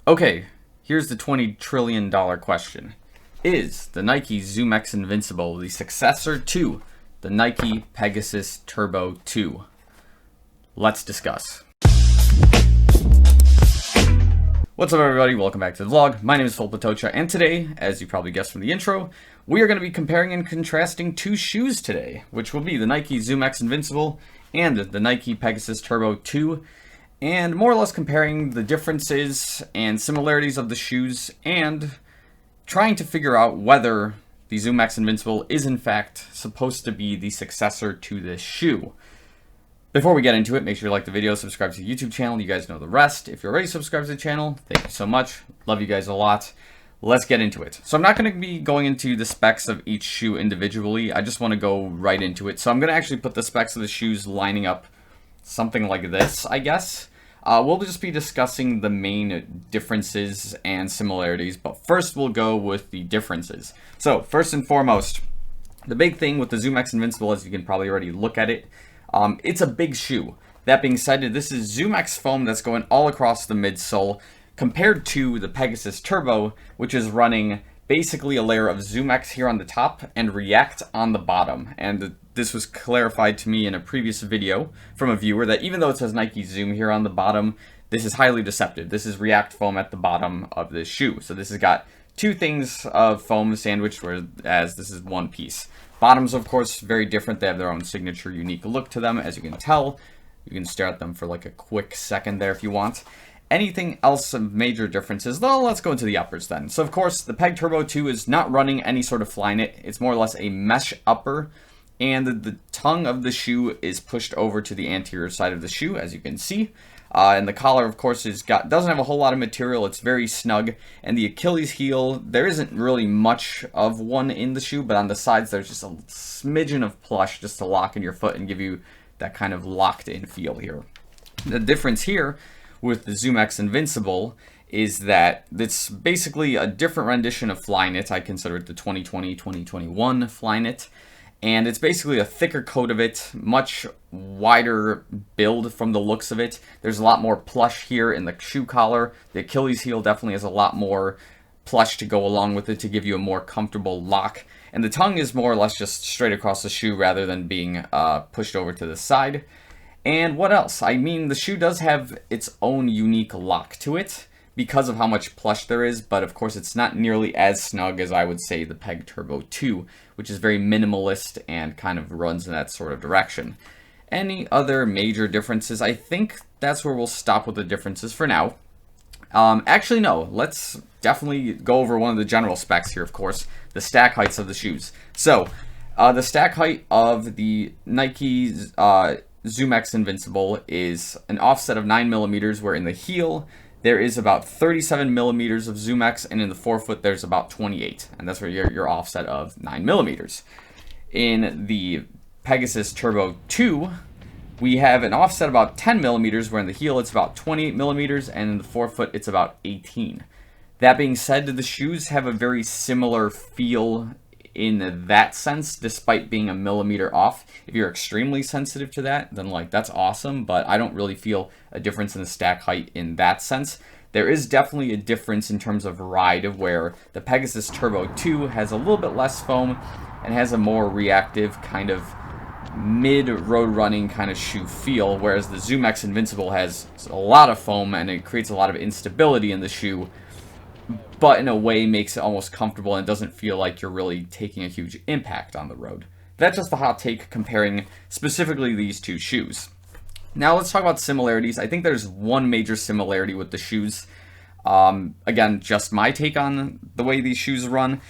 Okay, here's the $20 trillion question. Is the Nike ZoomX Invincible the successor to the Nike Pegasus Turbo 2? Let's discuss. What's up, everybody? Welcome back to the vlog. My name is Filip Latocha, and today, as you probably guessed from the intro, we are going to be comparing and contrasting two shoes today, which will be the Nike ZoomX Invincible and the Nike Pegasus Turbo 2, and more or less comparing the differences and similarities of the shoes and trying to figure out whether the ZoomX Invincible is in fact supposed to be the successor to this shoe. Before we get into it, make sure you like the video, subscribe to the YouTube channel. You guys know the rest. If you're already subscribed to the channel, thank you so much. Love you guys a lot. Let's get into it. So I'm not going to be going into the specs of each shoe individually. I just want to go right into it. So I'm going to actually put the specs of the shoes lining up something like this, I guess. We'll just be discussing the main differences and similarities, but first we'll go with the differences. So first and foremost, the big thing with the ZoomX Invincible, as you can probably already look at it, it's a big shoe. That being said, this is ZoomX foam that's going all across the midsole compared to the Pegasus Turbo, which is running basically a layer of ZoomX here on the top and React on the bottom. And this was clarified to me in a previous video from a viewer that even though it says Nike Zoom here on the bottom, this is highly deceptive. This is React foam at the bottom of this shoe. So this has got two things of foam sandwiched, whereas this is one piece. Bottoms, of course, very different. They have their own signature, unique look to them, as you can tell. You can stare at them for like a quick second there if you want. Anything else of major differences? Well, let's go into the uppers then. So, of course, the Peg Turbo 2 is not running any sort of Flyknit. It's more or less a mesh upper, and the tongue of the shoe is pushed over to the anterior side of the shoe, as you can see. And the collar, of course, doesn't have a whole lot of material. It's very snug. And the Achilles heel, there isn't really much of one in the shoe, but on the sides there's just a smidgen of plush just to lock in your foot and give you that kind of locked-in feel here. The difference here with the ZoomX Invincible is that it's basically a different rendition of Flyknit. I consider it the 2020-2021 Flyknit. And it's basically a thicker coat of it, much wider build from the looks of it. There's a lot more plush here in the shoe collar. The Achilles heel definitely has a lot more plush to go along with it to give you a more comfortable lock. And the tongue is more or less just straight across the shoe rather than being pushed over to the side. And what else? I mean, the shoe does have its own unique lock to it because of how much plush there is, but of course it's not nearly as snug as I would say the Peg Turbo 2, which is very minimalist and kind of runs in that sort of direction. Any other major differences? I think that's where we'll stop with the differences for now. Actually, no. Let's definitely go over one of the general specs here, of course, the stack heights of the shoes. So, the stack height of the Nike ZoomX Invincible is an offset of 9mm, where in the heel there is about 37mm of ZoomX, and in the forefoot there's about 28, and that's where your offset of 9mm. In the Pegasus Turbo 2, we have an offset about 10mm, where in the heel it's about 28mm, and in the forefoot it's about 18. That being said, the shoes have a very similar feel in that sense, despite being a millimeter off. If you're extremely sensitive to that, then that's awesome, but I don't really feel a difference in the stack height in that sense. There is definitely a difference in terms of ride, where the Pegasus Turbo 2 has a little bit less foam and has a more reactive kind of mid-road running kind of shoe feel, whereas the ZoomX Invincible has a lot of foam and it creates a lot of instability in the shoe, but in a way makes it almost comfortable and doesn't feel like you're really taking a huge impact on the road. That's just the hot take comparing specifically these two shoes. Now let's talk about similarities. I think there's one major similarity with the shoes. Again, just my take on the way these shoes run.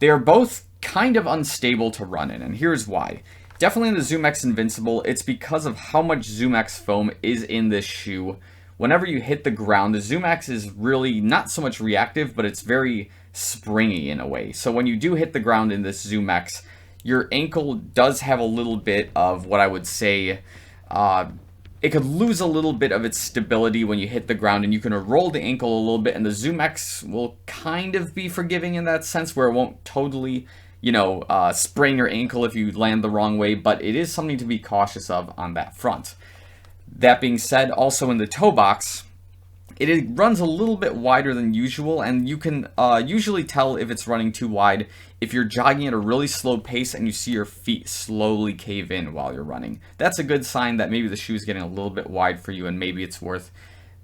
They're both kind of unstable to run in, and here's why. Definitely in the ZoomX Invincible, it's because of how much ZoomX foam is in this shoe. Whenever you hit the ground, the ZoomX is really not so much reactive, but it's very springy in a way. So when you do hit the ground in this ZoomX, your ankle does have a little bit of what I would say, it could lose a little bit of its stability when you hit the ground, and you can roll the ankle a little bit, and the ZoomX will kind of be forgiving in that sense, where it won't totally, sprain your ankle if you land the wrong way, but it is something to be cautious of on that front. That being said, also in the toe box, It runs a little bit wider than usual, and you can usually tell if it's running too wide if you're jogging at a really slow pace and you see your feet slowly cave in while you're running. That's a good sign that maybe the shoe is getting a little bit wide for you, and maybe it's worth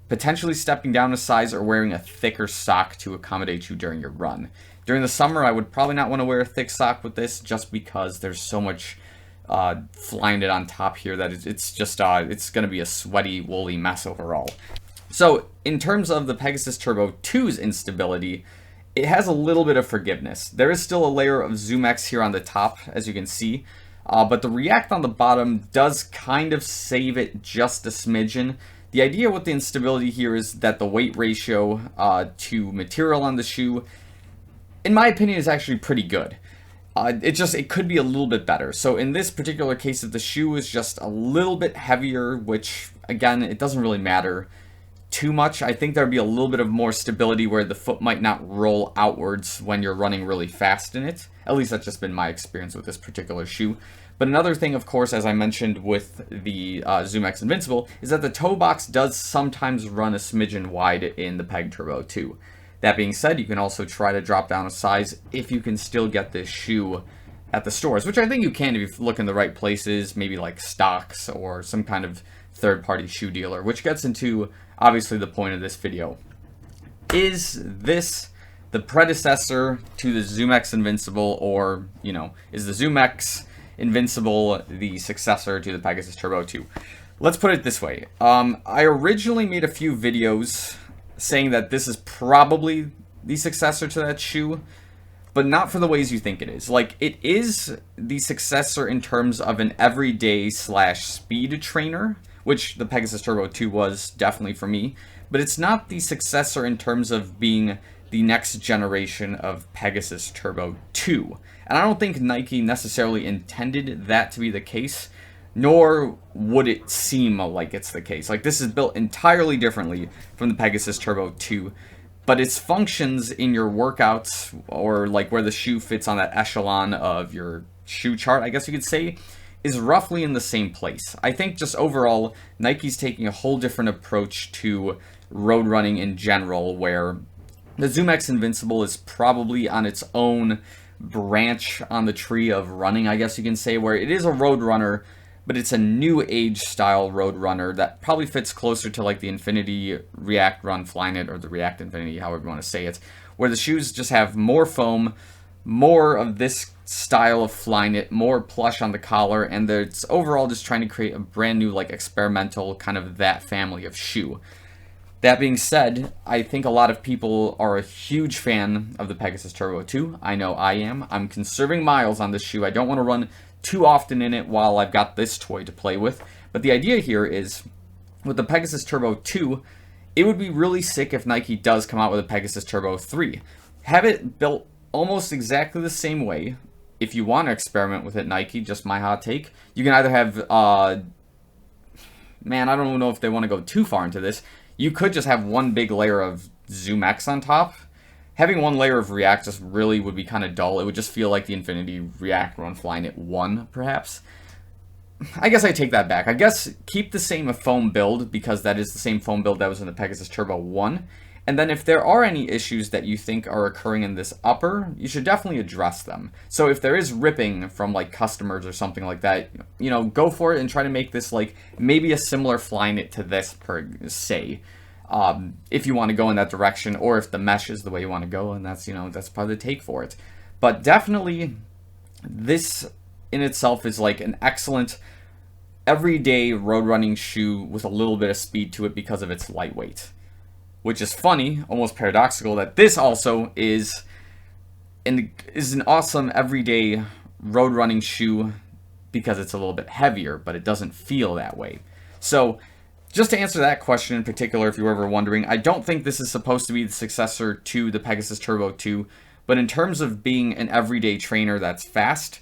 potentially stepping down a size or wearing a thicker sock to accommodate you during your run. During the summer, I would probably not want to wear a thick sock with this just because there's so much flying it on top here that it's just it's going to be a sweaty, woolly mess overall. So in terms of the Pegasus Turbo 2's instability, it has a little bit of forgiveness. There is still a layer of ZoomX here on the top, as you can see, but the React on the bottom does kind of save it just a smidgen. The idea with the instability here is that the weight ratio to material on the shoe, in my opinion, is actually pretty good. It could be a little bit better. So in this particular case, if the shoe is just a little bit heavier, which again, it doesn't really matter too much, I think there'd be a little bit of more stability where the foot might not roll outwards when you're running really fast in it. At least that's just been my experience with this particular shoe. But another thing, of course, as I mentioned with the ZoomX Invincible, is that the toe box does sometimes run a smidgen wide in the Peg Turbo 2. That being said, you can also try to drop down a size if you can still get this shoe at the stores, which I think you can if you look in the right places, maybe like Stocks or some kind of third-party shoe dealer, which gets into, obviously, the point of this video. Is this the predecessor to the ZoomX Invincible, or, you know, is the ZoomX Invincible the successor to the Pegasus Turbo 2? Let's put it this way. I originally made a few videos saying that this is probably the successor to that shoe, but not for the ways you think it is. Like, it is the successor in terms of an everyday / speed trainer, which the Pegasus Turbo 2 was definitely for me, but it's not the successor in terms of being the next generation of Pegasus Turbo 2. And I don't think Nike necessarily intended that to be the case, nor would it seem like it's the case. Like, this is built entirely differently from the Pegasus Turbo 2, but its functions in your workouts, or like where the shoe fits on that echelon of your shoe chart, I guess you could say, is roughly in the same place. I think just overall, Nike's taking a whole different approach to road running in general, where the ZoomX Invincible is probably on its own branch on the tree of running, I guess you can say, where it is a road runner, but it's a new age style road runner that probably fits closer to like the Infinity React Run Flyknit, or the React Infinity, however you want to say it, where the shoes just have more foam, more of this style of Flyknit, more plush on the collar, and it's overall just trying to create a brand new, like, experimental kind of that family of shoe. That being said, I think a lot of people are a huge fan of the Pegasus Turbo 2. I know I am. I'm conserving miles on this shoe. I don't want to run too often in it while I've got this toy to play with. But the idea here is, with the Pegasus Turbo 2, it would be really sick if Nike does come out with a Pegasus Turbo 3. Have it built almost exactly the same way. If you want to experiment with it, Nike, just my hot take, you can either have, man, I don't know if they want to go too far into this. You could just have one big layer of ZoomX on top. Having one layer of React just really would be kind of dull. It would just feel like the Infinity React Run Flyknit 1, perhaps. I guess I take that back. I guess keep the same foam build, because that is the same foam build that was in the Pegasus Turbo 1. And then if there are any issues that you think are occurring in this upper, you should definitely address them. So if there is ripping from like customers or something like that, you know, go for it and try to make this like maybe a similar Flyknit to this per se. If you want to go in that direction, or if the mesh is the way you want to go, and that's, you know, that's probably the take for it. But definitely this in itself is like an excellent everyday road running shoe with a little bit of speed to it because of its lightweight. Which is funny, almost paradoxical, that this also is an awesome everyday road running shoe because it's a little bit heavier, but it doesn't feel that way. So, just to answer that question in particular, if you were ever wondering, I don't think this is supposed to be the successor to the Pegasus Turbo 2, but in terms of being an everyday trainer that's fast,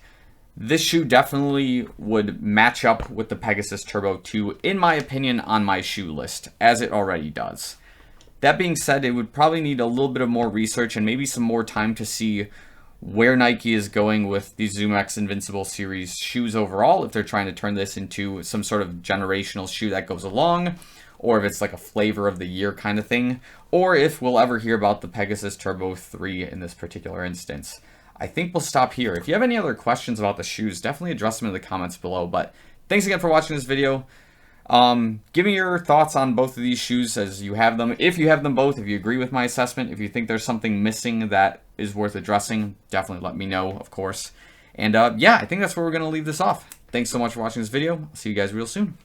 this shoe definitely would match up with the Pegasus Turbo 2, in my opinion, on my shoe list, as it already does. That being said, it would probably need a little bit of more research and maybe some more time to see where Nike is going with the ZoomX Invincible series shoes overall, if they're trying to turn this into some sort of generational shoe that goes along, or if it's like a flavor of the year kind of thing, or if we'll ever hear about the Pegasus Turbo 3 in this particular instance. I think we'll stop here. If you have any other questions about the shoes, definitely address them in the comments below. But thanks again for watching this video. Give me your thoughts on both of these shoes as you have them. If you have them both, if you agree with my assessment, if you think there's something missing that is worth addressing, definitely let me know, of course. And yeah, I think that's where we're going to leave this off. Thanks so much for watching this video. I'll see you guys real soon.